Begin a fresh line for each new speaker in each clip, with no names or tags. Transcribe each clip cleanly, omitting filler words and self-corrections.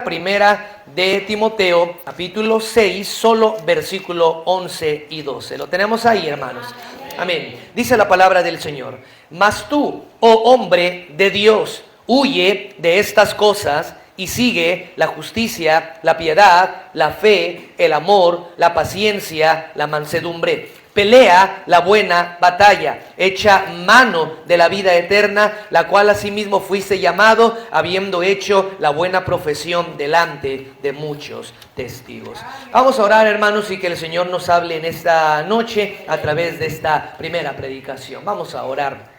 Primera de Timoteo, capítulo 6, solo versículo 11 y 12. Lo tenemos ahí, hermanos. Amén. Dice la palabra del Señor: Mas tú, oh hombre de Dios, huye de estas cosas y sigue la justicia, la piedad, la fe, el amor, la paciencia, la mansedumbre. Pelea la buena batalla, echa mano de la vida eterna, la cual asimismo fuiste llamado, habiendo hecho la buena profesión delante de muchos testigos. Vamos a orar, hermanos, y que el Señor nos hable en esta noche a través de esta primera predicación. Vamos a orar.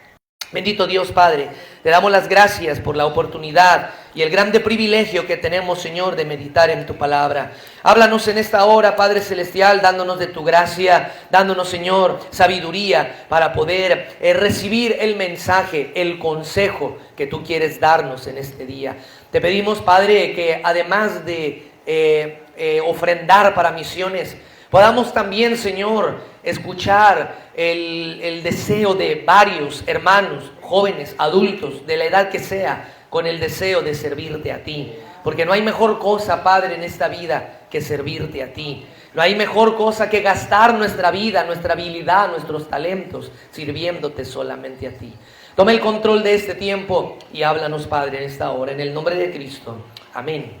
Bendito Dios Padre, te damos las gracias por la oportunidad y el grande privilegio que tenemos, Señor, de meditar en tu palabra. Háblanos en esta hora, Padre Celestial, dándonos de tu gracia, dándonos, Señor, sabiduría para poder recibir el mensaje, el consejo que tú quieres darnos en este día. Te pedimos, Padre, que además de ofrendar para misiones, podamos también, Señor, escuchar el deseo de varios hermanos, jóvenes, adultos, de la edad que sea, con el deseo de servirte a ti. Porque no hay mejor cosa, Padre, en esta vida que servirte a ti. No hay mejor cosa que gastar nuestra vida, nuestra habilidad, nuestros talentos, sirviéndote solamente a ti. Toma el control de este tiempo y háblanos, Padre, en esta hora, en el nombre de Cristo. Amén.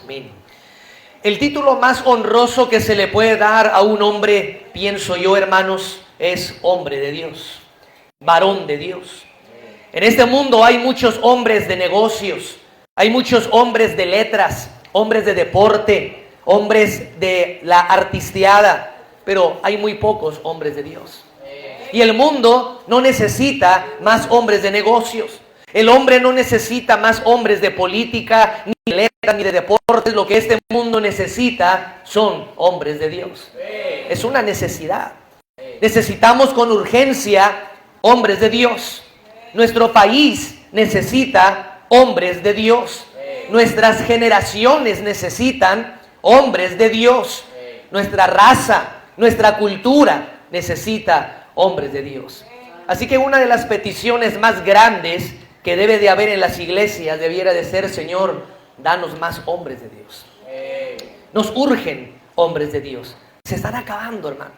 Amén. El título más honroso que se le puede dar a un hombre, pienso yo, hermanos, es hombre de Dios, varón de Dios. En este mundo hay muchos hombres de negocios, hay muchos hombres de letras, hombres de deporte, hombres de la artisteada, pero hay muy pocos hombres de Dios. Y el mundo no necesita más hombres de negocios. El hombre no necesita más hombres de política, ni de letras, ni de deportes. Lo que este mundo necesita son hombres de Dios. Es una necesidad. Necesitamos con urgencia hombres de Dios. Nuestro país necesita hombres de Dios. Nuestras generaciones necesitan hombres de Dios. Nuestra raza, nuestra cultura necesita hombres de Dios. Así que una de las peticiones más grandes que debe de haber en las iglesias debiera de ser: Señor, danos más hombres de Dios. Nos urgen hombres de Dios. Se están acabando, hermano.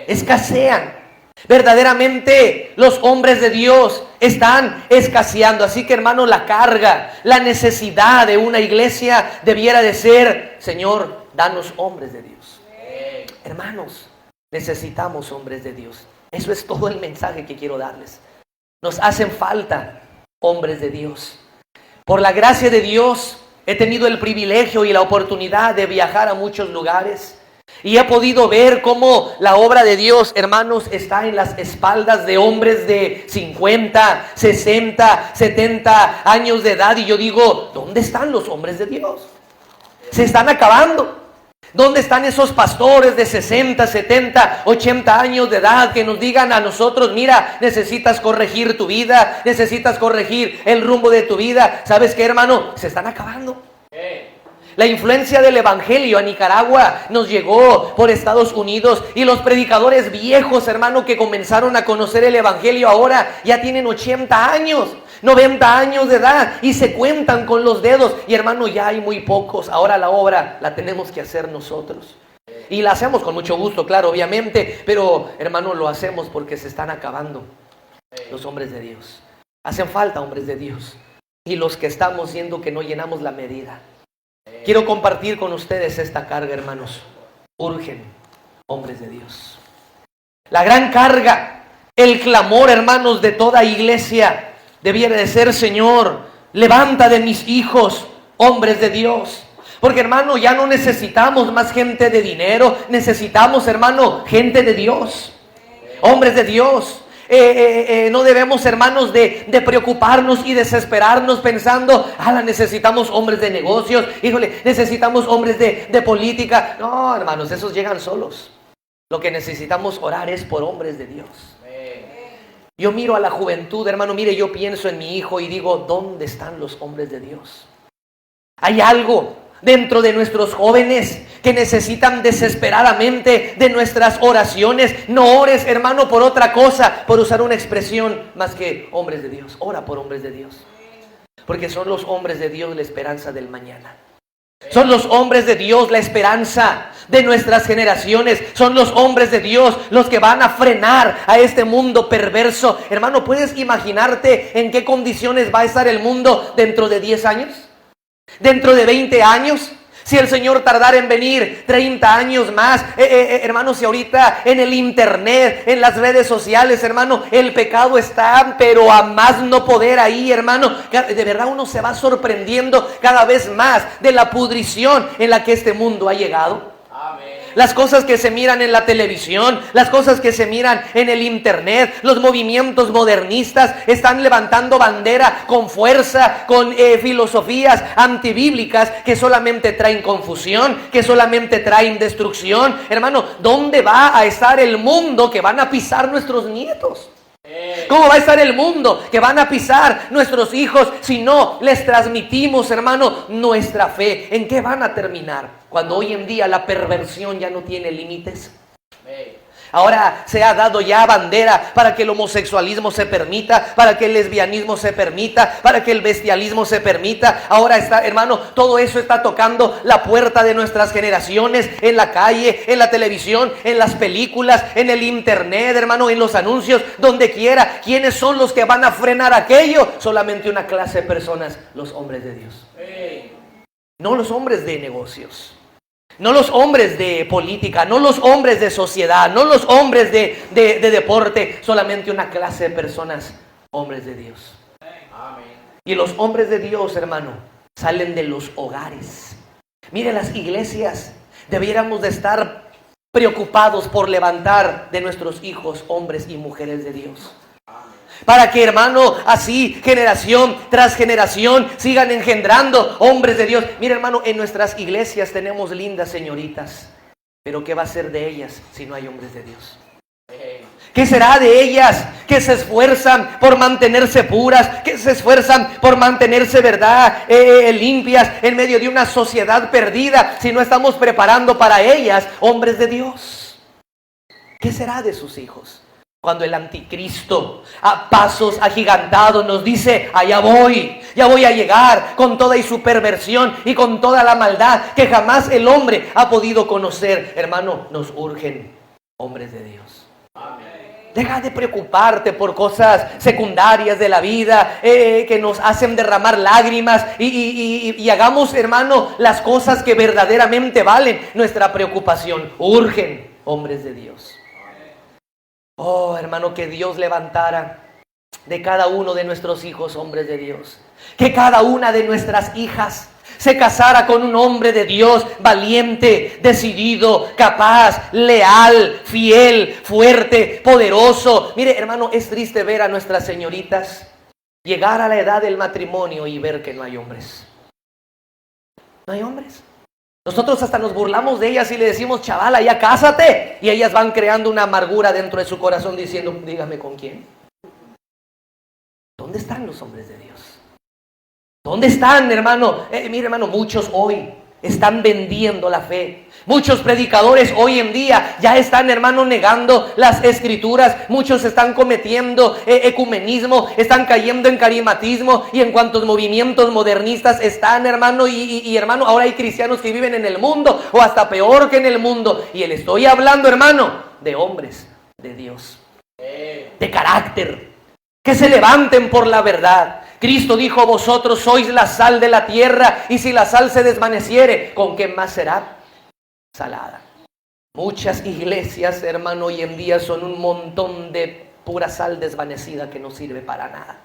Escasean. Verdaderamente los hombres de Dios están escaseando. Así que, hermano, la carga, la necesidad de una iglesia debiera de ser: Señor, danos hombres de Dios. Hermanos, necesitamos hombres de Dios. Eso es todo el mensaje que quiero darles. Nos hacen falta hombres de Dios. Por la gracia de Dios he tenido el privilegio y la oportunidad de viajar a muchos lugares y he podido ver cómo la obra de Dios, hermanos, está en las espaldas de hombres de 50, 60, 70 años de edad. Y yo digo, ¿dónde están los hombres de Dios? Se están acabando. ¿Dónde están esos pastores de 60, 70, 80 años de edad que nos digan a nosotros: mira, necesitas corregir tu vida, necesitas corregir el rumbo de tu vida? ¿Sabes qué, hermano? Se están acabando. La influencia del evangelio a Nicaragua nos llegó por Estados Unidos, y los predicadores viejos, hermano, que comenzaron a conocer el evangelio ahora ya tienen 80 años. 90 años de edad y se cuentan con los dedos. Y, hermano, ya hay muy pocos. Ahora la obra la tenemos que hacer nosotros. Y la hacemos con mucho gusto, claro, obviamente. Pero, hermano, lo hacemos porque se están acabando los hombres de Dios. Hacen falta hombres de Dios. Y los que estamos siendo que no llenamos la medida. Quiero compartir con ustedes esta carga, hermanos. Urgen hombres de Dios. La gran carga, el clamor, hermanos, de toda iglesia debiera de ser: Señor, levanta de mis hijos hombres de Dios. Porque, hermano, ya no necesitamos más gente de dinero. Necesitamos, hermano, gente de Dios. Hombres de Dios. No debemos, hermanos, de preocuparnos y desesperarnos pensando: necesitamos hombres de negocios, híjole, necesitamos hombres de política. No, hermanos, esos llegan solos. Lo que necesitamos orar es por hombres de Dios. Yo miro a la juventud, hermano, mire, yo pienso en mi hijo y digo: ¿dónde están los hombres de Dios? Hay algo dentro de nuestros jóvenes que necesitan desesperadamente de nuestras oraciones. No ores, hermano, por otra cosa, por usar una expresión más que hombres de Dios. Ora por hombres de Dios, porque son los hombres de Dios la esperanza del mañana. Son los hombres de Dios la esperanza de nuestras generaciones. Son los hombres de Dios los que van a frenar a este mundo perverso. Hermano, ¿puedes imaginarte en qué condiciones va a estar el mundo dentro de 10 años? ¿Dentro de 20 años? Si el Señor tardara en venir 30 años más, hermano, si ahorita en el internet, en las redes sociales, hermano, el pecado está, pero a más no poder ahí, hermano. De verdad uno se va sorprendiendo cada vez más de la pudrición en la que este mundo ha llegado. Las cosas que se miran en la televisión, las cosas que se miran en el internet, los movimientos modernistas están levantando bandera con fuerza, con filosofías antibíblicas que solamente traen confusión, que solamente traen destrucción. Hermano, ¿dónde va a estar el mundo que van a pisar nuestros nietos? ¿Cómo va a estar el mundo que van a pisar nuestros hijos si no les transmitimos, hermano, nuestra fe? ¿En qué van a terminar? Cuando hoy en día la perversión ya no tiene límites. Ahora se ha dado ya bandera para que el homosexualismo se permita, para que el lesbianismo se permita, para que el bestialismo se permita. Ahora está, hermano, todo eso está tocando la puerta de nuestras generaciones, en la calle, en la televisión, en las películas, en el internet, hermano, en los anuncios, donde quiera. ¿Quiénes son los que van a frenar aquello? Solamente una clase de personas, los hombres de Dios. No los hombres de negocios. No los hombres de política, no los hombres de sociedad, no los hombres de deporte, solamente una clase de personas, hombres de Dios. Amén. Y los hombres de Dios, hermano, salen de los hogares. Mire, las iglesias debiéramos de estar preocupados por levantar de nuestros hijos hombres y mujeres de Dios. Para que, hermano, así generación tras generación sigan engendrando hombres de Dios. Mira, hermano, en nuestras iglesias tenemos lindas señoritas, pero ¿qué va a ser de ellas si no hay hombres de Dios? ¿Qué será de ellas que se esfuerzan por mantenerse puras, que se esfuerzan por mantenerse, verdad, limpias en medio de una sociedad perdida, si no estamos preparando para ellas hombres de Dios? ¿Qué será de sus hijos? Cuando el anticristo a pasos agigantados nos dice, allá voy, ya voy a llegar con toda y su perversión y con toda la maldad que jamás el hombre ha podido conocer. Hermano, nos urgen hombres de Dios. Amén. Deja de preocuparte por cosas secundarias de la vida que nos hacen derramar lágrimas y hagamos, hermano, las cosas que verdaderamente valen nuestra preocupación. Urgen hombres de Dios. Oh, hermano, que Dios levantara de cada uno de nuestros hijos hombres de Dios. Que cada una de nuestras hijas se casara con un hombre de Dios valiente, decidido, capaz, leal, fiel, fuerte, poderoso. Mire, hermano, es triste ver a nuestras señoritas llegar a la edad del matrimonio y ver que no hay hombres. No hay hombres. Nosotros hasta nos burlamos de ellas y le decimos, chavala, ya cásate. Y ellas van creando una amargura dentro de su corazón diciendo, dígame con quién. ¿Dónde están los hombres de Dios? ¿Dónde están, hermano? Mire, hermano, muchos hoy están vendiendo la fe. Muchos predicadores hoy en día ya están, hermano, negando las escrituras. Muchos están cometiendo ecumenismo, están cayendo en carismatismo y en cuantos movimientos modernistas están, hermano, y hermano, ahora hay cristianos que viven en el mundo o hasta peor que en el mundo. Y le estoy hablando, hermano, de hombres de Dios, de carácter, que se levanten por la verdad. Cristo dijo, vosotros sois la sal de la tierra, y si la sal se desvaneciere, ¿con qué más será? Salada. Muchas iglesias, hermano, hoy en día son un montón de pura sal desvanecida que no sirve para nada.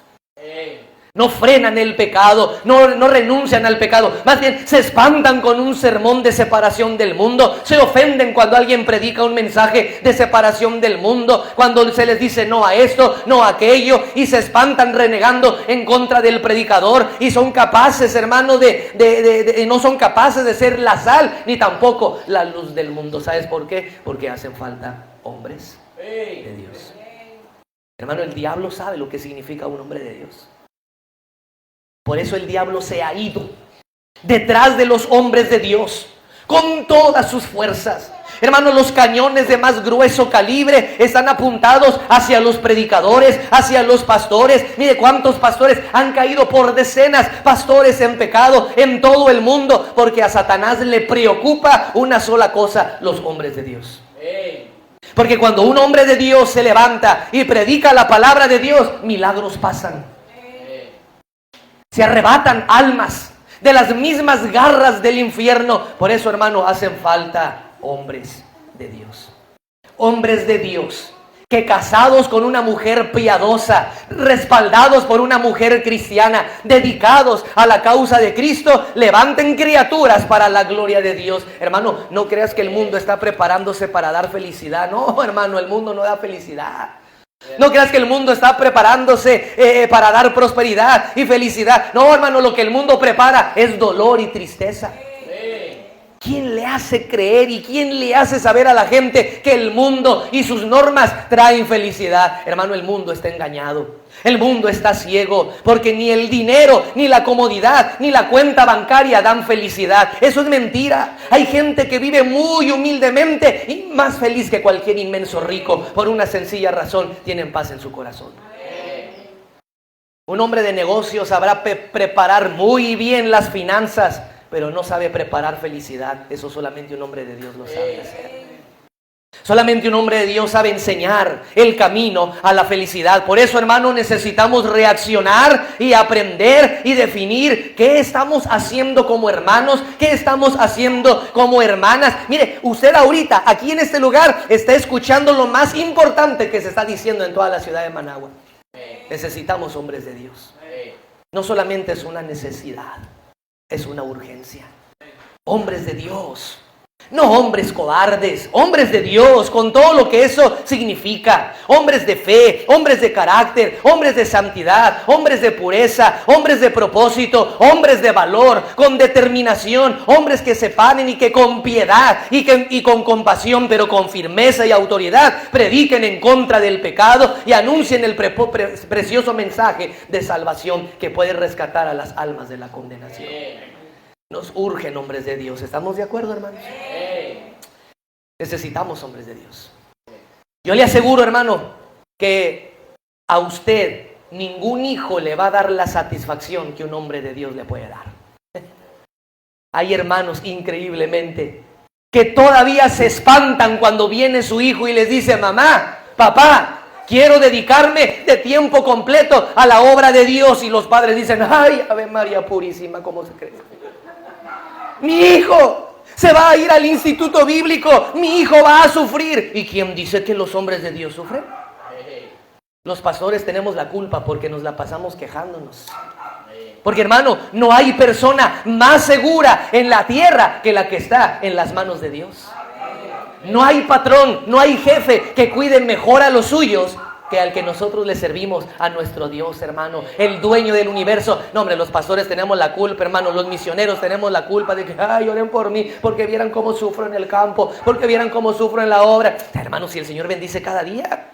No frenan el pecado, no renuncian al pecado, más bien se espantan con un sermón de separación del mundo, se ofenden cuando alguien predica un mensaje de separación del mundo, cuando se les dice no a esto, no a aquello, y se espantan renegando en contra del predicador, y son capaces, hermano, no son capaces de ser la sal, ni tampoco la luz del mundo. ¿Sabes por qué? Porque hacen falta hombres de Dios. Hermano, el diablo sabe lo que significa un hombre de Dios. Por eso el diablo se ha ido detrás de los hombres de Dios. con todas sus fuerzas. Hermanos, los cañones de más grueso calibre están apuntados hacia los predicadores, hacia los pastores. Mire cuántos pastores han caído por decenas, pastores en pecado en todo el mundo, porque a Satanás le preocupa una sola cosa: los hombres de Dios. Porque cuando un hombre de Dios se levanta y predica la palabra de Dios, milagros pasan. Se arrebatan almas de las mismas garras del infierno. Por eso, hermano, hacen falta hombres de Dios. Hombres de Dios que, casados con una mujer piadosa, respaldados por una mujer cristiana, dedicados a la causa de Cristo, levanten criaturas para la gloria de Dios. Hermano, no creas que el mundo está preparándose para dar felicidad. No, hermano, el mundo no da felicidad. No creas que el mundo está preparándose para dar prosperidad y felicidad. No, hermano, lo que el mundo prepara es dolor y tristeza. ¿Quién le hace creer y quién le hace saber a la gente que el mundo y sus normas traen felicidad? Hermano, el mundo está engañado. El mundo está ciego, porque ni el dinero, ni la comodidad, ni la cuenta bancaria dan felicidad. Eso es mentira. Hay gente que vive muy humildemente y más feliz que cualquier inmenso rico, por una sencilla razón: tienen paz en su corazón. Un hombre de negocios sabrá preparar muy bien las finanzas, pero no sabe preparar felicidad. Eso solamente un hombre de Dios lo sabe hacer. Solamente un hombre de Dios sabe enseñar el camino a la felicidad. Por eso, hermano, necesitamos reaccionar y aprender y definir qué estamos haciendo como hermanos, qué estamos haciendo como hermanas. Mire, usted ahorita, aquí en este lugar, está escuchando lo más importante que se está diciendo en toda la ciudad de Managua. Necesitamos hombres de Dios. No solamente es una necesidad, es una urgencia. Hombres de Dios. No hombres cobardes, hombres de Dios, con todo lo que eso significa. Hombres de fe, hombres de carácter, hombres de santidad, hombres de pureza, hombres de propósito, hombres de valor, con determinación, hombres que se paren y que con piedad y con compasión, pero con firmeza y autoridad, prediquen en contra del pecado y anuncien el precioso mensaje de salvación que puede rescatar a las almas de la condenación. Nos urgen hombres de Dios. ¿Estamos de acuerdo, hermanos? Necesitamos hombres de Dios. Yo le aseguro, hermano, que a usted ningún hijo le va a dar la satisfacción que un hombre de Dios le puede dar. Hay hermanos, increíblemente, que todavía se espantan cuando viene su hijo y les dice: mamá, papá, quiero dedicarme de tiempo completo a la obra de Dios. Y los padres dicen: ay, Ave María Purísima, ¿cómo se cree? Mi hijo se va a ir al instituto bíblico, mi hijo va a sufrir. ¿Y quién dice que los hombres de Dios sufren? Los pastores tenemos la culpa porque nos la pasamos quejándonos. Porque, hermano, no hay persona más segura en la tierra que la que está en las manos de Dios. No hay patrón, no hay jefe que cuide mejor a los suyos que al que nosotros le servimos, a nuestro Dios, hermano, el dueño del universo. No, hombre, los pastores tenemos la culpa, hermano, los misioneros tenemos la culpa de que, ay, oren por mí, porque vieran cómo sufro en el campo, porque vieran cómo sufro en la obra. Hermano, si el Señor bendice cada día.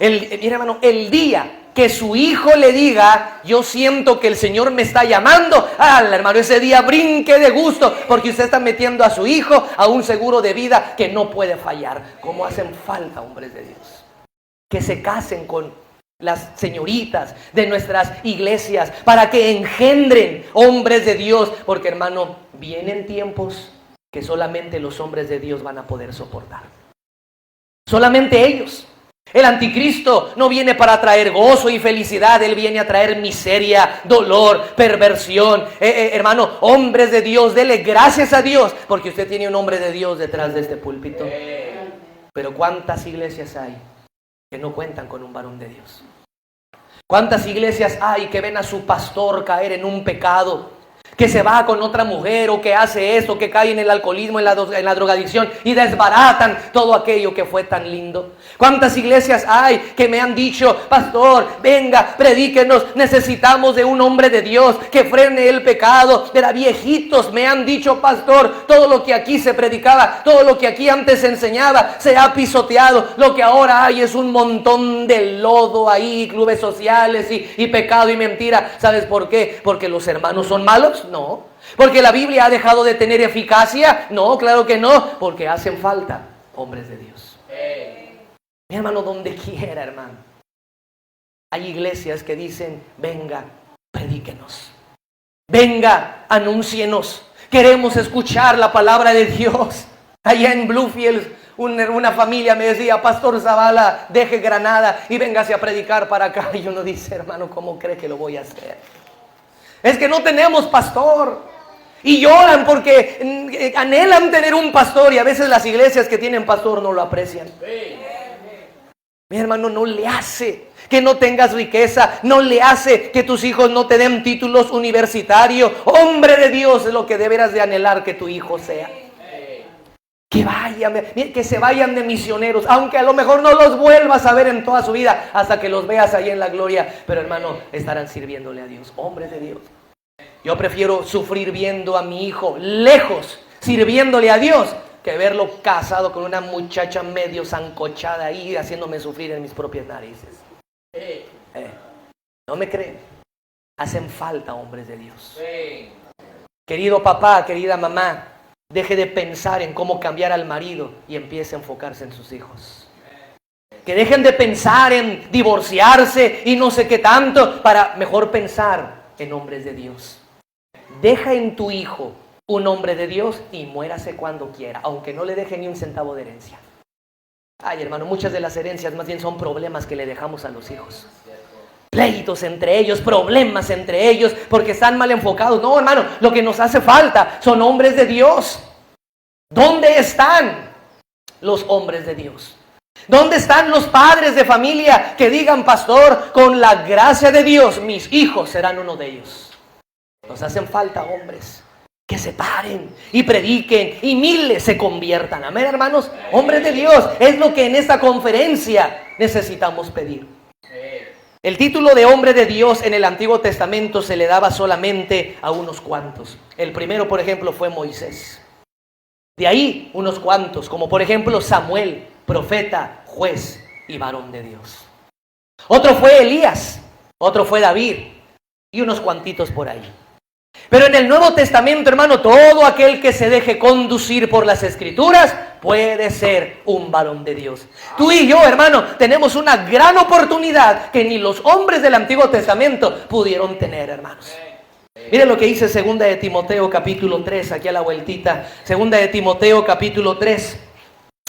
Mira, hermano, el día que su hijo le diga: yo siento que el Señor me está llamando, hermano, ese día brinque de gusto, porque usted está metiendo a su hijo a un seguro de vida que no puede fallar. ¿Cómo hacen falta hombres de Dios que se casen con las señoritas de nuestras iglesias para que engendren hombres de Dios? Porque, hermano, vienen tiempos que solamente los hombres de Dios van a poder soportar. Solamente ellos. El anticristo no viene para traer gozo y felicidad, él viene a traer miseria, dolor, perversión. Hermano, hombres de Dios, dele gracias a Dios porque usted tiene un hombre de Dios detrás de este púlpito. Pero ¿cuántas iglesias hay que no cuentan con un varón de Dios? ¿Cuántas iglesias hay que ven a su pastor caer en un pecado, que se va con otra mujer o que hace esto, que cae en el alcoholismo, en la drogadicción y desbaratan todo aquello que fue tan lindo? ¿Cuántas iglesias hay que me han dicho: pastor, venga, predíquenos, necesitamos de un hombre de Dios que frene el pecado? Verá, viejitos me han dicho: pastor, todo lo que aquí se predicaba, todo lo que aquí antes se enseñaba, se ha pisoteado. Lo que ahora hay es un montón de lodo ahí, clubes sociales y pecado y mentira. ¿Sabes por qué? ¿Porque los hermanos son malos? No. ¿Porque la Biblia ha dejado de tener eficacia? No, claro que no. Porque hacen falta hombres de Dios. Mi hermano, donde quiera, hermano. Hay iglesias que dicen, venga, predíquenos. Venga, anúncienos. Queremos escuchar la palabra de Dios. Allá en Bluefield, una familia me decía, Pastor Zavala, deje Granada y véngase a predicar para acá. Y uno dice, hermano, ¿cómo cree que lo voy a hacer? Es que no tenemos pastor. Y lloran porque anhelan tener un pastor y a veces las iglesias que tienen pastor no lo aprecian. Mi hermano, no le hace que no tengas riqueza, no le hace que tus hijos no te den títulos universitarios. Hombre de Dios es lo que deberás de anhelar que tu hijo sea. Que se vayan de misioneros, aunque a lo mejor no los vuelvas a ver en toda su vida, hasta que los veas ahí en la gloria. Pero hermano, estarán sirviéndole a Dios, hombres de Dios. Yo prefiero sufrir viendo a mi hijo lejos, sirviéndole a Dios, que verlo casado con una muchacha medio zancochada ahí, haciéndome sufrir en mis propias narices. ¿No me creen? Hacen falta hombres de Dios. Querido papá, querida mamá, deje de pensar en cómo cambiar al marido y empiece a enfocarse en sus hijos. Que dejen de pensar en divorciarse y no sé qué tanto, para mejor pensar en hombres de Dios. Deja en tu hijo un hombre de Dios y muérase cuando quiera, aunque no le deje ni un centavo de herencia. Ay, hermano, muchas de las herencias más bien son problemas que le dejamos a los hijos. Pleitos entre ellos, problemas entre ellos, porque están mal enfocados. No, hermano, lo que nos hace falta son hombres de Dios. ¿Dónde están los hombres de Dios? ¿Dónde están los padres de familia que digan, pastor, con la gracia de Dios, mis hijos serán uno de ellos? Nos hacen falta hombres que se paren y prediquen y miles se conviertan. Amén, hermanos. Hombres de Dios, es lo que en esta conferencia necesitamos pedir. El título de hombre de Dios en el Antiguo Testamento se le daba solamente a unos cuantos. El primero, por ejemplo, fue Moisés. De ahí unos cuantos, como por ejemplo Samuel, profeta, juez y varón de Dios. Otro fue Elías, otro fue David y unos cuantitos por ahí. Pero en el Nuevo Testamento, hermano, todo aquel que se deje conducir por las Escrituras puede ser un varón de Dios. Tú y yo, hermano, tenemos una gran oportunidad que ni los hombres del Antiguo Testamento pudieron tener, hermanos. Miren lo que dice 2 de Timoteo capítulo 3, aquí a la vueltita. 2 de Timoteo capítulo 3,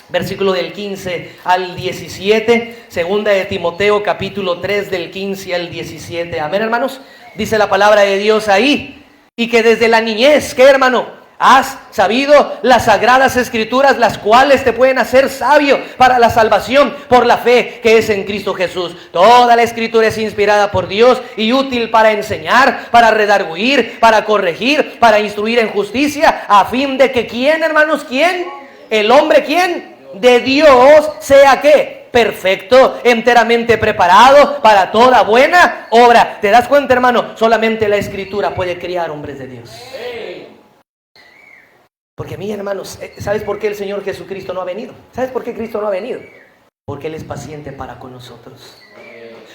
versículo del 15 al 17. 2 de Timoteo capítulo 3 del 15 al 17. Amén, hermanos. Dice la palabra de Dios ahí. Y que desde la niñez, ¿qué, hermano? Has sabido las sagradas escrituras, las cuales te pueden hacer sabio para la salvación por la fe que es en Cristo Jesús. Toda la escritura es inspirada por Dios y útil para enseñar, para redarguir, para corregir, para instruir en justicia, a fin de que ¿quién, hermanos? ¿Quién? El hombre, ¿quién? De Dios sea, ¿qué? Perfecto, enteramente preparado para toda buena obra. ¿Te das cuenta, hermano? Solamente la escritura puede criar hombres de Dios. Porque mi hermanos, ¿sabes por qué el Señor Jesucristo no ha venido? ¿Sabes por qué Cristo no ha venido? Porque Él es paciente para con nosotros.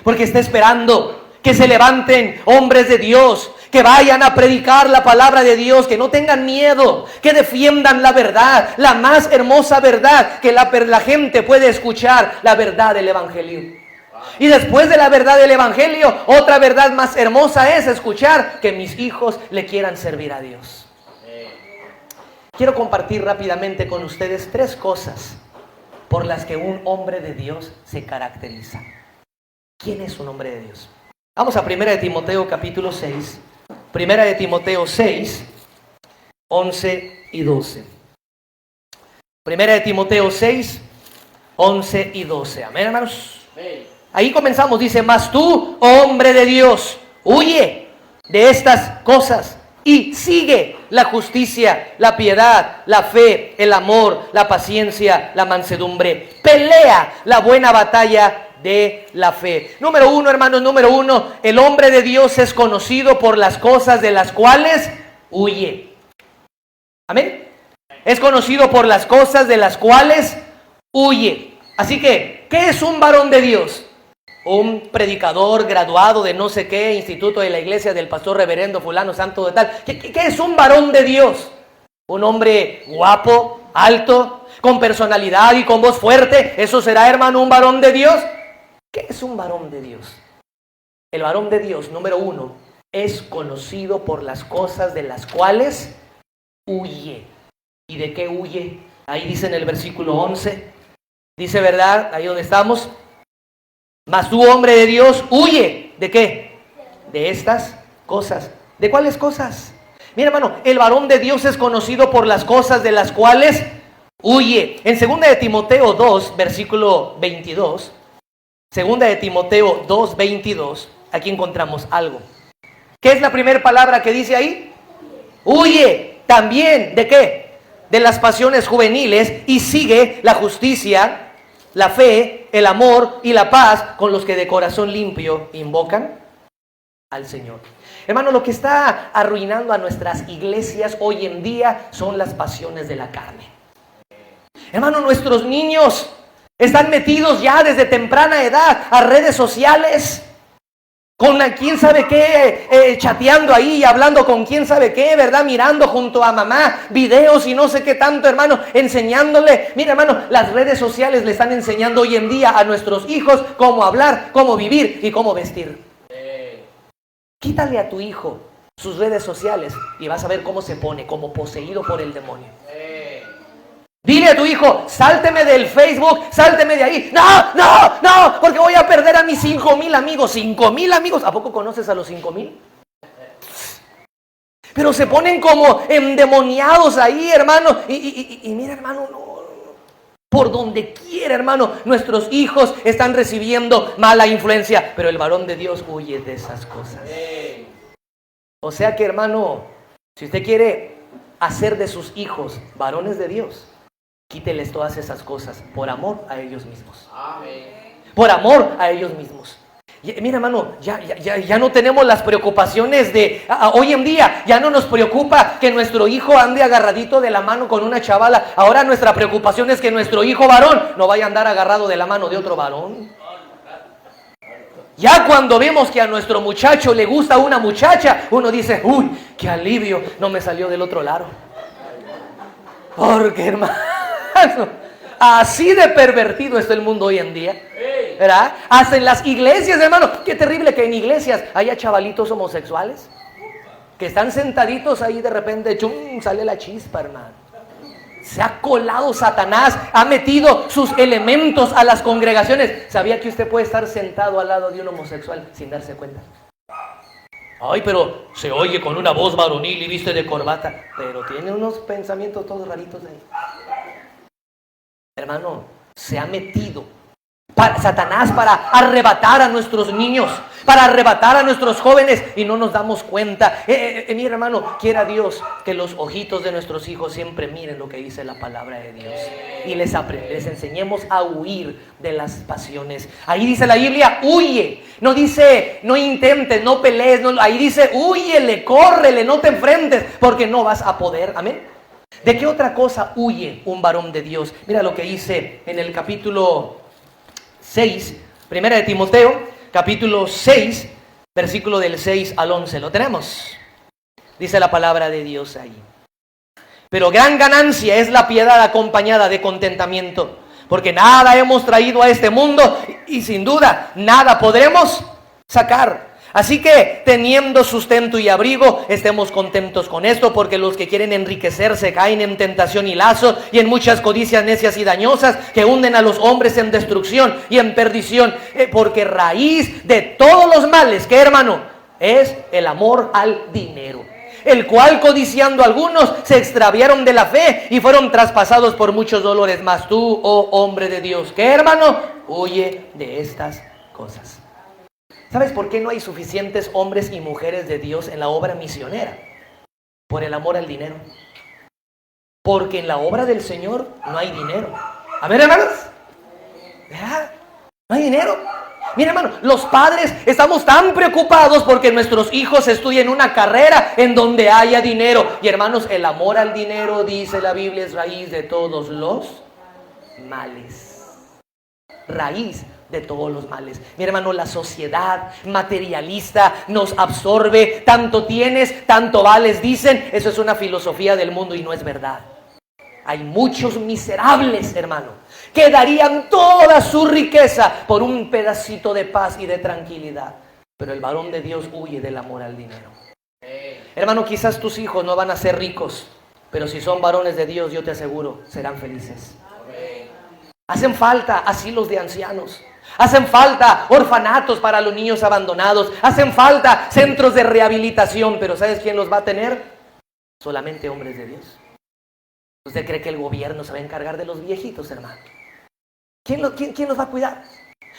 Porque está esperando que se levanten hombres de Dios, que vayan a predicar la palabra de Dios, que no tengan miedo, que defiendan la verdad, la más hermosa verdad que la gente puede escuchar, la verdad del Evangelio. Y después de la verdad del Evangelio, otra verdad más hermosa es escuchar que mis hijos le quieran servir a Dios. Quiero compartir rápidamente con ustedes 3 cosas por las que un hombre de Dios se caracteriza. ¿Quién es un hombre de Dios? Vamos a 1 de Timoteo capítulo 6. 1 de Timoteo 6, 11 y 12. 1 de Timoteo 6, 11 y 12. Amén, hermanos. Ahí comenzamos, dice, mas tú, hombre de Dios, huye de estas cosas y sigue la justicia, la piedad, la fe, el amor, la paciencia, la mansedumbre. Pelea la buena batalla de la fe. Número 1, hermanos, número 1, el hombre de Dios es conocido por las cosas de las cuales huye. Amén. Es conocido por las cosas de las cuales huye. Así que, ¿qué es un varón de Dios? un predicador graduado de no sé qué instituto de la iglesia del pastor reverendo fulano santo de tal. ¿Qué es un varón de Dios? Un hombre guapo, alto, con personalidad y con voz fuerte. ¿Eso será, hermano, un varón de Dios? ¿Qué es un varón de Dios? El varón de Dios, número 1, es conocido por las cosas de las cuales huye. ¿Y de qué huye? Ahí dice en el versículo 11. Dice, ¿verdad? Ahí donde estamos. Mas tú, hombre de Dios, huye. ¿De qué? De estas cosas. ¿De cuáles cosas? Mira, hermano, el varón de Dios es conocido por las cosas de las cuales huye. En 2 de Timoteo 2, versículo 22. 2 de Timoteo 2, 22. Aquí encontramos algo. ¿Qué es la primera palabra que dice ahí? Huye. También, ¿de qué? De las pasiones juveniles, y sigue la justicia, la fe, el amor y la paz con los que de corazón limpio invocan al Señor. Hermano, lo que está arruinando a nuestras iglesias hoy en día son las pasiones de la carne. Hermano, nuestros niños están metidos ya desde temprana edad a redes sociales, con quién sabe qué, chateando ahí, hablando con quién sabe qué, ¿verdad? Mirando junto a mamá videos y no sé qué tanto, hermano, enseñándole. Mira, hermano, las redes sociales le están enseñando hoy en día a nuestros hijos cómo hablar, cómo vivir y cómo vestir. Quítale a tu hijo sus redes sociales y vas a ver cómo se pone, como poseído por el demonio. Dile a tu hijo, sálteme del Facebook, sálteme de ahí. No, porque voy a perder a mis 5,000 amigos. 5,000 amigos. ¿A poco conoces a los 5,000? Pero se ponen como endemoniados ahí, hermano. Y mira, hermano, no. Por donde quiera, hermano, nuestros hijos están recibiendo mala influencia. Pero el varón de Dios huye de esas cosas. O sea que, hermano, si usted quiere hacer de sus hijos varones de Dios, quíteles todas esas cosas por amor a ellos mismos. Amén. Por amor a ellos mismos. Mira, hermano, ya no tenemos las preocupaciones de hoy en día. Ya no nos preocupa que nuestro hijo ande agarradito de la mano con una chavala. Ahora nuestra preocupación es que nuestro hijo varón no vaya a andar agarrado de la mano de otro varón. Ya cuando vemos que a nuestro muchacho le gusta una muchacha, uno dice, uy, qué alivio, no me salió del otro lado. Porque, hermano, así de pervertido está el mundo hoy en día, ¿verdad? Hasta en las iglesias, hermano. Qué terrible que en iglesias haya chavalitos homosexuales que están sentaditos ahí, de repente, chum, sale la chispa, hermano. Se ha colado Satanás, ha metido sus elementos a las congregaciones. ¿Sabía que usted puede estar sentado al lado de un homosexual sin darse cuenta? Ay, pero se oye con una voz varonil y viste de corbata, pero tiene unos pensamientos todos raritos ahí. Hermano, se ha metido Satanás para arrebatar a nuestros niños, para arrebatar a nuestros jóvenes, y no nos damos cuenta. Mi hermano, quiera Dios que los ojitos de nuestros hijos siempre miren lo que dice la palabra de Dios y les enseñemos a huir de las pasiones. Ahí dice la Biblia, huye. No dice, no intentes, no pelees. No, ahí dice, huyele, córrele, no te enfrentes, porque no vas a poder. Amén. ¿De qué otra cosa huye un varón de Dios? Mira lo que dice en el capítulo 6, primera de Timoteo, capítulo 6, versículo del 6 al 11. ¿Lo tenemos? Dice la palabra de Dios ahí. Pero gran ganancia es la piedad acompañada de contentamiento, porque nada hemos traído a este mundo y sin duda nada podremos sacar. Así que, teniendo sustento y abrigo, estemos contentos con esto, porque los que quieren enriquecerse caen en tentación y lazo, y en muchas codicias necias y dañosas, que hunden a los hombres en destrucción y en perdición. Porque raíz de todos los males, ¿qué, hermano? Es el amor al dinero, el cual, codiciando algunos, se extraviaron de la fe y fueron traspasados por muchos dolores. Mas tú, oh hombre de Dios, ¿qué, hermano? Huye de estas cosas. ¿Sabes por qué no hay suficientes hombres y mujeres de Dios en la obra misionera? Por el amor al dinero. Porque en la obra del Señor no hay dinero. A ver, hermanos, ¿verdad? No hay dinero. Mira, hermano, los padres estamos tan preocupados porque nuestros hijos estudien una carrera en donde haya dinero. Y hermanos, el amor al dinero, dice la Biblia, es raíz de todos los males. Raíz de todos los males. Mi hermano, la sociedad materialista nos absorbe. Tanto tienes, tanto vales, dicen. Eso es una filosofía del mundo y no es verdad. Hay muchos miserables, hermano, que darían toda su riqueza por un pedacito de paz y de tranquilidad. Pero el varón de Dios huye del amor al dinero. Hermano, quizás tus hijos no van a ser ricos, pero si son varones de Dios, yo te aseguro, serán felices. Hacen falta asilos de ancianos. Hacen falta orfanatos para los niños abandonados. Hacen falta centros de rehabilitación. Pero ¿sabes quién los va a tener? Solamente hombres de Dios. ¿Usted cree que el gobierno se va a encargar de los viejitos, hermano? ¿Quién los va a cuidar?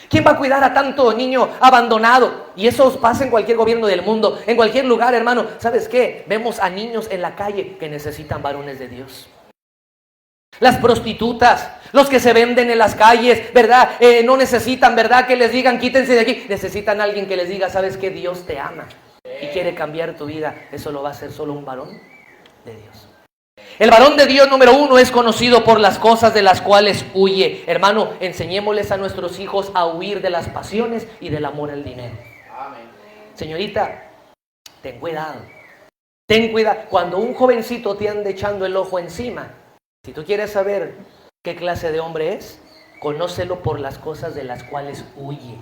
¿Quién va a cuidar a tanto niño abandonado? Y eso pasa en cualquier gobierno del mundo, en cualquier lugar, hermano. ¿Sabes qué? Vemos a niños en la calle que necesitan varones de Dios. Las prostitutas, los que se venden en las calles, ¿verdad? No necesitan, ¿verdad? Que les digan, quítense de aquí. Necesitan a alguien que les diga, ¿sabes qué? Dios te ama y quiere cambiar tu vida. Eso lo va a hacer solo un varón de Dios. El varón de Dios número 1 es conocido por las cosas de las cuales huye. Hermano, enseñémosles a nuestros hijos a huir de las pasiones y del amor al dinero. Amén. Señorita, ten cuidado. Ten cuidado. Cuando un jovencito te ande echando el ojo encima, si tú quieres saber qué clase de hombre es, conócelo por las cosas de las cuales huye.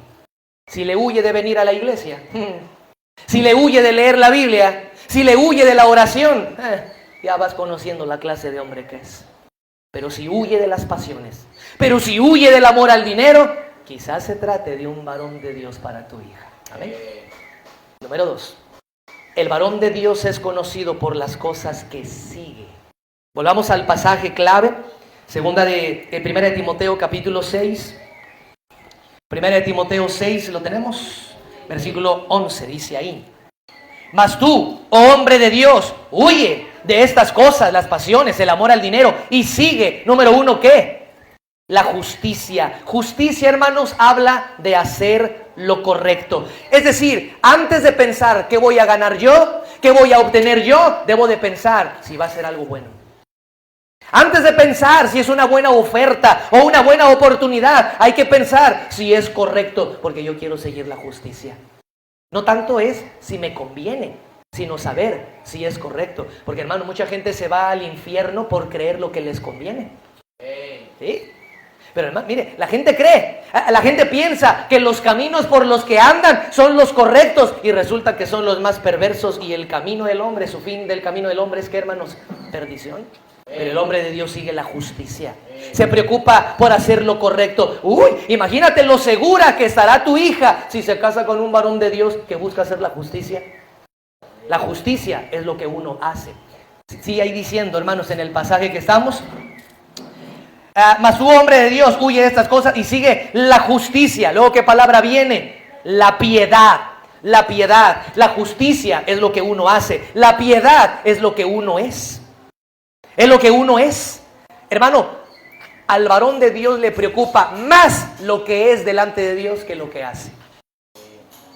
Si le huye de venir a la iglesia, si le huye de leer la Biblia, si le huye de la oración, ya vas conociendo la clase de hombre que es. Pero si huye de las pasiones, pero si huye del amor al dinero, quizás se trate de un varón de Dios para tu hija. Amén. Número 2. El varón de Dios es conocido por las cosas que sigue. Volvamos al pasaje clave, Primera de Timoteo capítulo 6. Primera de Timoteo 6, ¿lo tenemos? Versículo 11, dice ahí. Mas tú, oh hombre de Dios, huye de estas cosas, las pasiones, el amor al dinero, y sigue, número 1, ¿qué? La justicia. Justicia, hermanos, habla de hacer lo correcto. Es decir, antes de pensar qué voy a ganar yo, qué voy a obtener yo, debo de pensar si va a ser algo bueno. Antes de pensar si es una buena oferta o una buena oportunidad, hay que pensar si es correcto, porque yo quiero seguir la justicia. No tanto es si me conviene, sino saber si es correcto. Porque, hermano, mucha gente se va al infierno por creer lo que les conviene. ¿Sí? Pero, hermano, mire, la gente cree, la gente piensa que los caminos por los que andan son los correctos y resulta que son los más perversos, y el camino del hombre, su fin del camino del hombre es, ¿qué, hermanos? Perdición. Pero el hombre de Dios sigue la justicia. Se preocupa por hacer lo correcto. Imagínate lo segura que estará tu hija si se casa con un varón de Dios que busca hacer la justicia. La justicia es lo que uno hace. Sigue ahí diciendo, hermanos, en el pasaje que estamos. Mas tu hombre de Dios huye de estas cosas y sigue la justicia. Luego, ¿qué palabra viene? La piedad. La piedad. La justicia es lo que uno hace. La piedad es lo que uno es. Es lo que uno es. Hermano, al varón de Dios le preocupa más lo que es delante de Dios que lo que hace.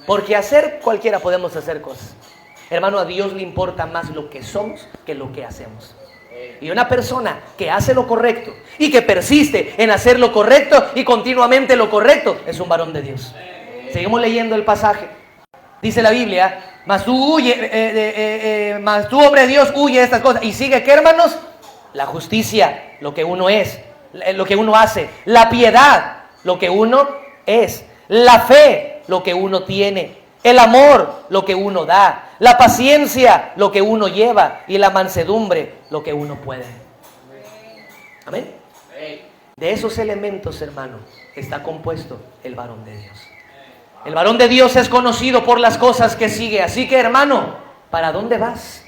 Porque hacer, cualquiera podemos hacer cosas. Hermano, a Dios le importa más lo que somos que lo que hacemos. Y una persona que hace lo correcto y que persiste en hacer lo correcto y continuamente lo correcto, es un varón de Dios. Seguimos leyendo el pasaje. Dice la Biblia, mas tú hombre de Dios, huye de estas cosas. Y sigue, ¿qué, hermanos? La justicia, lo que uno es, lo que uno hace. La piedad, lo que uno es. La fe, lo que uno tiene. El amor, lo que uno da. La paciencia, lo que uno lleva. Y la mansedumbre, lo que uno puede. Amén. De esos elementos, hermano, está compuesto el varón de Dios. El varón de Dios es conocido por las cosas que sigue. Así que, hermano, ¿para dónde vas?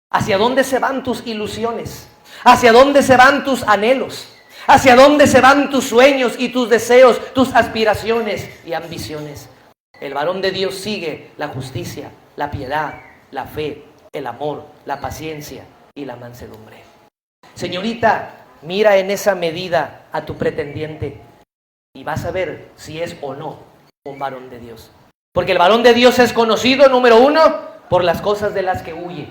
¿Hacia dónde se van tus ilusiones? ¿Hacia dónde se van tus anhelos? ¿Hacia dónde se van tus sueños y tus deseos, tus aspiraciones y ambiciones? El varón de Dios sigue la justicia, la piedad, la fe, el amor, la paciencia y la mansedumbre. Señorita, mira en esa medida a tu pretendiente y vas a ver si es o no un varón de Dios. Porque el varón de Dios es conocido, número 1, por las cosas de las que huye.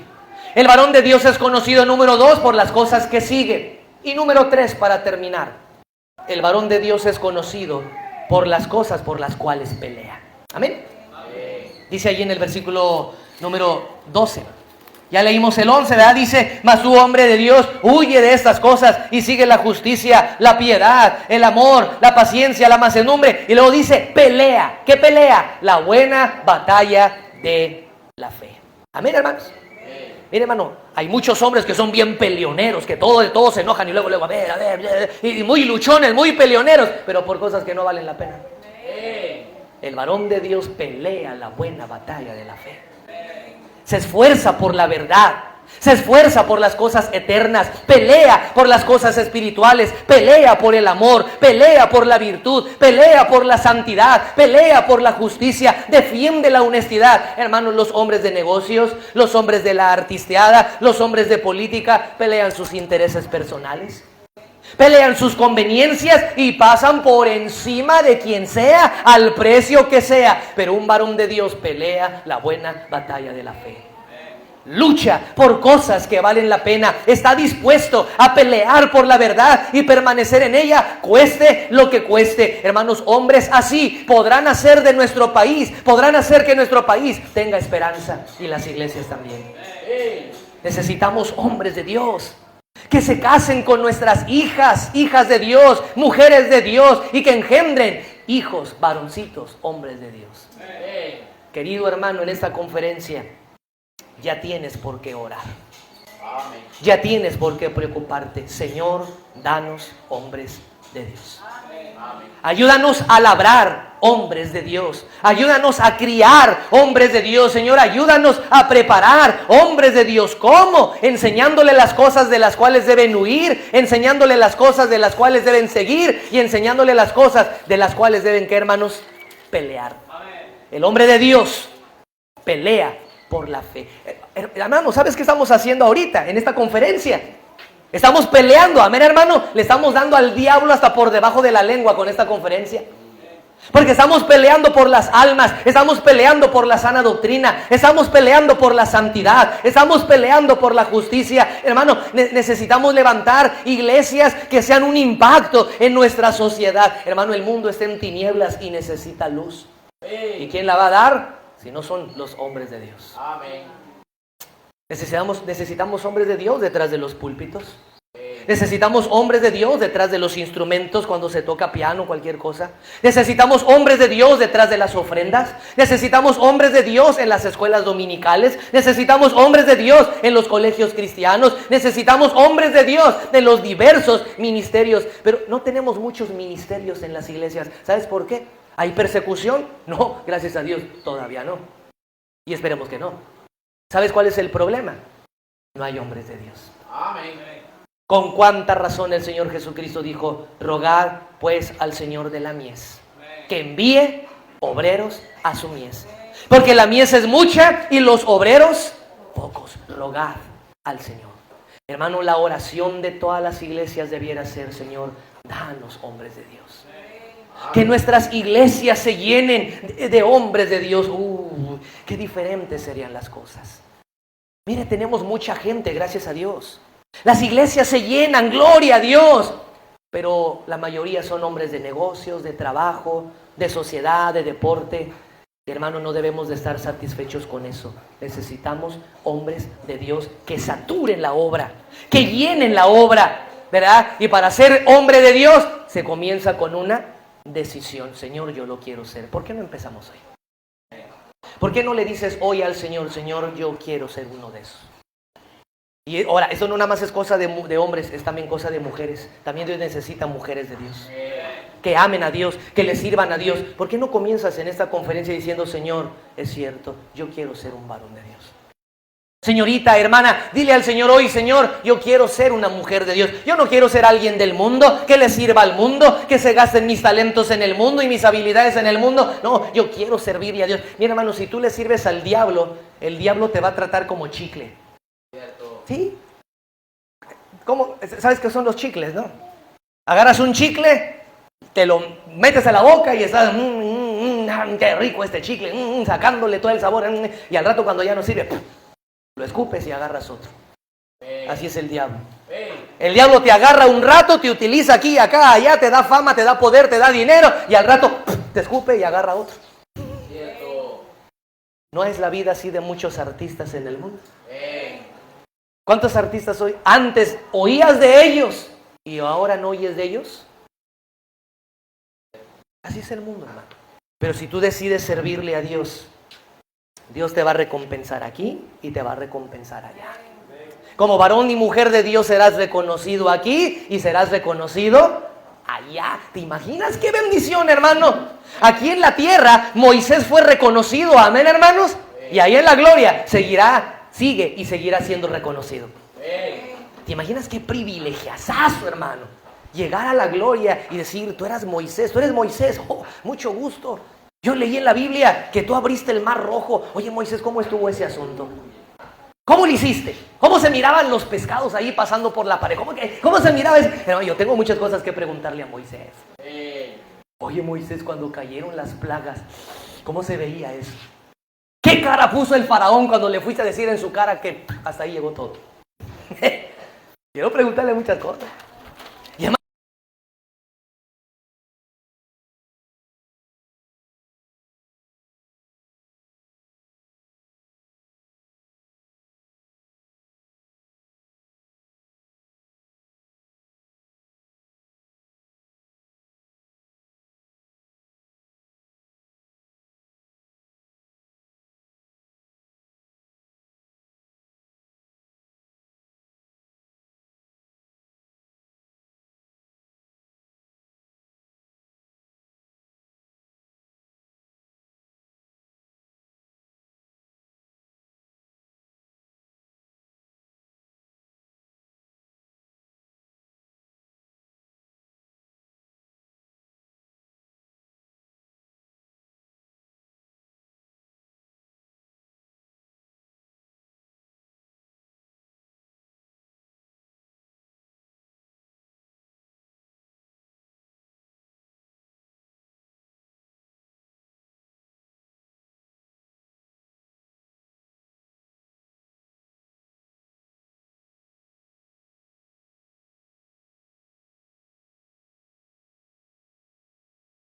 El varón de Dios es conocido, número 2, por las cosas que sigue. Y número 3, para terminar, el varón de Dios es conocido por las cosas por las cuales pelea. Amén. Dice allí en el versículo número 12. Ya leímos el 11, ¿verdad? Dice, mas tú, hombre de Dios, huye de estas cosas y sigue la justicia, la piedad, el amor, la paciencia, la mansedumbre. Y luego dice, pelea. ¿Qué pelea? La buena batalla de la fe. Amén, hermanos. Mire, hermano, hay muchos hombres que son bien peleoneros, que de todo se enojan y luego, a ver, y muy luchones, muy peleoneros, pero por cosas que no valen la pena. El varón de Dios pelea la buena batalla de la fe. Se esfuerza por la verdad, se esfuerza por las cosas eternas, pelea por las cosas espirituales, pelea por el amor, pelea por la virtud, pelea por la santidad, pelea por la justicia, defiende la honestidad. Hermanos, los hombres de negocios, los hombres de la artisteada, los hombres de política pelean sus intereses personales, pelean sus conveniencias y pasan por encima de quien sea, al precio que sea. Pero un varón de Dios pelea la buena batalla de la fe. Lucha por cosas que valen la pena. Está dispuesto a pelear por la verdad y permanecer en ella, cueste lo que cueste. Hermanos, hombres así podrán hacer de nuestro país, podrán hacer que nuestro país tenga esperanza, y las iglesias también. Necesitamos hombres de Dios que se casen con nuestras hijas de Dios, mujeres de Dios, y que engendren hijos, varoncitos, hombres de Dios. Querido hermano, en esta conferencia ya tienes por qué orar. Ya tienes por qué preocuparte. Señor, danos hombres de Dios. Ayúdanos a labrar hombres de Dios. Ayúdanos a criar hombres de Dios. Señor, ayúdanos a preparar hombres de Dios. ¿Cómo? Enseñándole las cosas de las cuales deben huir, enseñándole las cosas de las cuales deben seguir, y enseñándole las cosas de las cuales deben, ¿qué, hermanos? Pelear. El hombre de Dios pelea por la fe. Hermano, ¿sabes qué estamos haciendo ahorita en esta conferencia? Estamos peleando, amén, hermano. Le estamos dando al diablo hasta por debajo de la lengua con esta conferencia. Porque estamos peleando por las almas, estamos peleando por la sana doctrina, estamos peleando por la santidad, estamos peleando por la justicia. Hermano, necesitamos levantar iglesias que sean un impacto en nuestra sociedad. Hermano, el mundo está en tinieblas y necesita luz. ¿Y quién la va a dar? Si no son los hombres de Dios. Amén. Necesitamos hombres de Dios detrás de los púlpitos. Necesitamos hombres de Dios detrás de los instrumentos cuando se toca piano, cualquier cosa. Necesitamos hombres de Dios detrás de las ofrendas. Necesitamos hombres de Dios en las escuelas dominicales. Necesitamos hombres de Dios en los colegios cristianos. Necesitamos hombres de Dios de los diversos ministerios. Pero no tenemos muchos ministerios en las iglesias. ¿Sabes por qué? ¿Hay persecución? No, gracias a Dios, todavía no. Y esperemos que no. ¿Sabes cuál es el problema? No hay hombres de Dios. Amén. Con cuánta razón el Señor Jesucristo dijo, rogad pues al Señor de la mies, que envíe obreros a su mies. Porque la mies es mucha y los obreros pocos. Rogad al Señor. Hermano, la oración de todas las iglesias debiera ser, Señor, danos hombres de Dios. Que nuestras iglesias se llenen de hombres de Dios. Qué diferentes serían las cosas. Mire, tenemos mucha gente, gracias a Dios. Las iglesias se llenan, gloria a Dios. Pero la mayoría son hombres de negocios, de trabajo, de sociedad, de deporte. Y hermano, no debemos de estar satisfechos con eso. Necesitamos hombres de Dios que saturen la obra, que llenen la obra, ¿verdad? Y para ser hombre de Dios se comienza con una decisión. Señor, yo lo quiero ser. ¿Por qué no empezamos hoy? ¿Por qué no le dices hoy al Señor, Señor, yo quiero ser uno de esos? Y ahora, eso no nada más es cosa de hombres, es también cosa de mujeres. También Dios necesita mujeres de Dios, que amen a Dios, que le sirvan a Dios. ¿Por qué no comienzas en esta conferencia diciendo, Señor, es cierto, yo quiero ser un varón de Dios? Señorita, hermana, dile al Señor hoy, Señor, yo quiero ser una mujer de Dios. Yo no quiero ser alguien del mundo, que le sirva al mundo, que se gasten mis talentos en el mundo y mis habilidades en el mundo. No, yo quiero servirle a Dios. Mira, hermano, si tú le sirves al diablo, el diablo te va a tratar como chicle. ¿Sí? ¿Cómo? ¿Sabes qué son los chicles, no? Agarras un chicle, te lo metes a la boca y estás, qué rico este chicle, sacándole todo el sabor, y al rato cuando ya no sirve, lo escupes y agarras otro. Así es el diablo. El diablo te agarra un rato, te utiliza aquí, acá, allá, te da fama, te da poder, te da dinero, y al rato te escupe y agarra otro. ¿No es la vida así de muchos artistas en el mundo? ¿Cuántos artistas hoy? Antes oías de ellos y ahora no oyes de ellos. Así es el mundo, hermano. Pero si tú decides servirle a Dios, Dios te va a recompensar aquí y te va a recompensar allá. Como varón y mujer de Dios serás reconocido aquí y serás reconocido allá. ¿Te imaginas qué bendición, hermano? Aquí en la tierra Moisés fue reconocido, amén, hermanos. Y ahí en la gloria sigue y seguirá siendo reconocido. ¿Te imaginas qué privilegiazazo, hermano? Llegar a la gloria y decir, tú eres Moisés, oh, mucho gusto. Yo leí en la Biblia que tú abriste el mar rojo. Oye, Moisés, ¿cómo estuvo ese asunto? ¿Cómo lo hiciste? ¿Cómo se miraban los pescados ahí pasando por la pared? ¿Cómo se miraba eso? Pero yo tengo muchas cosas que preguntarle a Moisés. Oye, Moisés, cuando cayeron las plagas, ¿cómo se veía eso? ¿Qué cara puso el faraón cuando le fuiste a decir en su cara que hasta ahí llegó todo? Quiero preguntarle muchas cosas.